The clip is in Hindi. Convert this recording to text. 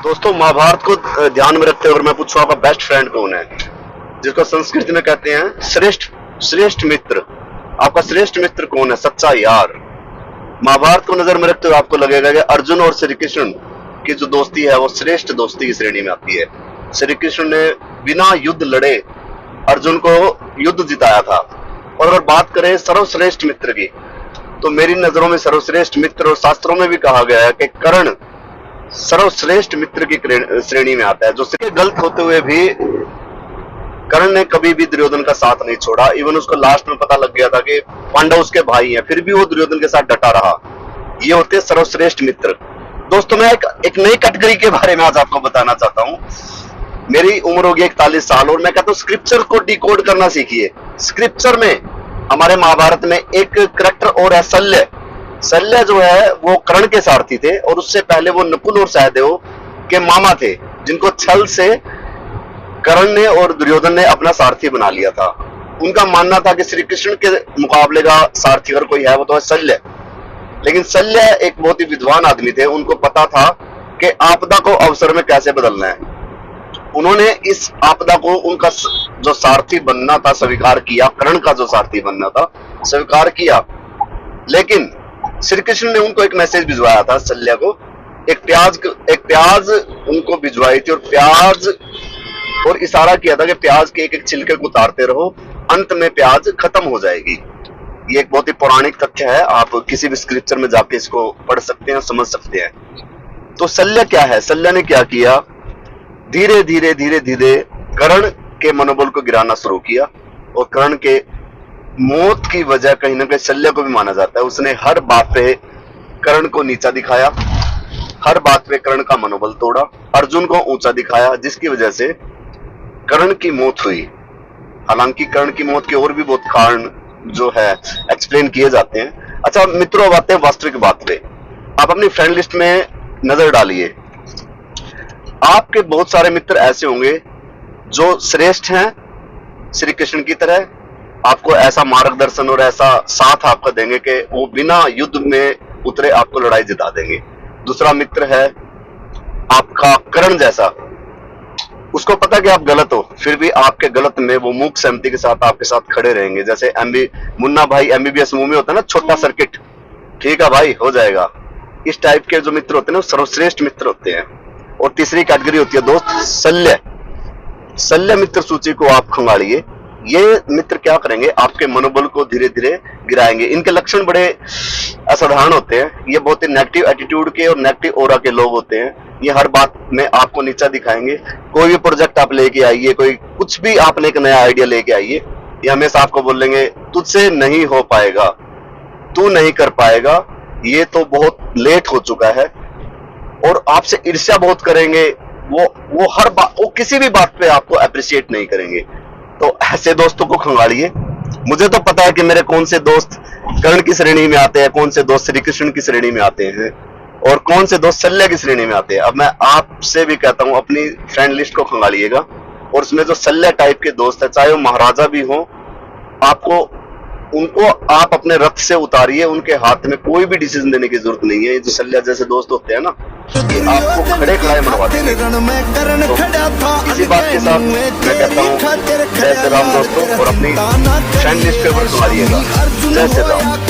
दोस्तों, महाभारत को ध्यान में रखते हुए मैं पूछूं, आपका बेस्ट फ्रेंड कौन है? जिसको संस्कृत में कहते हैं श्रेष्ठ श्रेष्ठ मित्र। आपका श्रेष्ठ मित्र कौन है? सच्चा यार। महाभारत को नजर में रखते हुए आपको लगेगा कि अर्जुन और श्री कृष्ण की जो दोस्ती है वो श्रेष्ठ दोस्ती की श्रेणी में आती है। श्री कृष्ण ने बिना युद्ध लड़े अर्जुन को युद्ध जिताया था। और अगर बात करें सर्वश्रेष्ठ मित्र की, तो मेरी नजरों में सर्वश्रेष्ठ मित्र, और शास्त्रों में भी कहा गया है कि कर्ण सर्वश्रेष्ठ मित्र की श्रेणी में आता है। जो गलत होते हुए भी कर्ण ने कभी भी दुर्योधन का साथ नहीं छोड़ा। इवन उसको लास्ट में पता लग गया था कि पांडव उसके भाई हैं, फिर भी वो दुर्योधन के साथ डटा रहा। ये होते हैं सर्वश्रेष्ठ मित्र। दोस्तों, मैं एक नई कैटेगरी के बारे में आज आपको बताना चाहता हूँ। मेरी उम्र होगी 41 साल और मैं कहता हूँ स्क्रिप्चर को डिकोड करना सीखिए। स्क्रिप्चर में हमारे महाभारत में एक करैक्टर और है शल्य। शल्य जो है वो कर्ण के सारथी थे, और उससे पहले वो नकुल और सहदेव के मामा थे, जिनको छल से कर्ण ने और दुर्योधन ने अपना सारथी बना लिया था। उनका मानना था कि श्री कृष्ण के मुकाबले का सारथी अगर कोई है वो तो है शल्य। लेकिन शल्य एक बहुत ही विद्वान आदमी थे। उनको पता था कि आपदा को अवसर में कैसे बदलना है। उन्होंने इस आपदा को उनका जो सारथी बनना था स्वीकार किया। कर्ण का जो सारथी बनना था स्वीकार किया। लेकिन श्री कृष्ण ने उनको एक मैसेज भिजवाया था शल्य को। एक प्याज उनको भिजवाई थी, और प्याज और इशारा किया था कि प्याज के एक एक छिलके को उतारते रहो, अंत में प्याज खत्म हो जाएगी। ये एक बहुत ही पौराणिक तथ्य है। आप किसी भी स्क्रिप्चर में जाके इसको पढ़ सकते हैं, समझ सकते हैं। तो शल्य क्या है? शल्य ने क्या किया? धीरे धीरे धीरे धीरे कर्ण के मनोबल को गिराना शुरू किया, और कर्ण के मौत की वजह कहीं ना कहीं शल्य को भी माना जाता है। उसने हर बात पे कर्ण को नीचा दिखाया, हर बात पे कर्ण का मनोबल तोड़ा, अर्जुन को ऊंचा दिखाया, जिसकी वजह से कर्ण की मौत हुई। हालांकि कर्ण की मौत के और भी बहुत कारण जो है एक्सप्लेन किए जाते हैं। अच्छा मित्रों, अब आते हैं वास्तविक बात पे। आप अपनी फ्रेंड लिस्ट में नजर डालिए। आपके बहुत सारे मित्र ऐसे होंगे जो श्रेष्ठ हैं श्री कृष्ण की तरह। आपको ऐसा मार्गदर्शन और ऐसा साथ आपका देंगे कि वो बिना युद्ध में उतरे आपको लड़ाई जिता देंगे। दूसरा मित्र है आपका कर्ण जैसा। उसको पता कि आप गलत हो, फिर भी आपके गलत में वो मूक सहमति के साथ आपके साथ खड़े रहेंगे। जैसे मुन्ना भाई MBBS मूवी में होता है ना, छोटा सर्किट, ठीक है भाई हो जाएगा। इस टाइप के जो मित्र होते हैं ना, सर्वश्रेष्ठ मित्र होते हैं। और तीसरी कैटेगरी होती है दोस्त शल्य। शल्य मित्र सूची को आप खंगालिए। ये मित्र क्या करेंगे? आपके मनोबल को धीरे धीरे गिराएंगे। इनके लक्षण बड़े असाधारण होते हैं। ये बहुत ही नेगेटिव एटीट्यूड के और नेगेटिव ऑरा के लोग होते हैं। ये हर बात में आपको नीचा दिखाएंगे। कोई भी प्रोजेक्ट आप लेके आइए, कोई कुछ भी आपने एक नया आइडिया लेके आइए, ये हमेशा आपको बोलेंगे तुझसे नहीं हो पाएगा, तू नहीं कर पाएगा, ये तो बहुत लेट हो चुका है। और आपसे ईर्ष्या बहुत करेंगे। वो हर बात, वो किसी भी बात पे आपको अप्रिशिएट नहीं करेंगे। तो ऐसे दोस्तों को खंगालिए। मुझे तो पता है कि मेरे कौन से दोस्त कर्ण की श्रेणी में आते हैं, कौन से दोस्त श्री कृष्ण की श्रेणी में आते हैं, और कौन से दोस्त शल्य की श्रेणी में आते हैं। अब मैं आपसे भी कहता हूं, अपनी फ्रेंड लिस्ट को खंगालिएगा, और उसमें जो शल्य टाइप के दोस्त है, चाहे वो महाराजा भी हो, आपको उनको आप अपने रथ से उतारिए। उनके हाथ में कोई भी डिसीजन देने की जरूरत नहीं है। जो शल्य जैसे दोस्त होते हैं ना, ये आपको खड़े खड़े मरवा देंगे। तो इसी बात के साथ मैं कहता हूँ जय श्री राम दोस्तों, और अपनी फ्रेंड लिस्ट पे खंगालिएगा। जय श्री राम।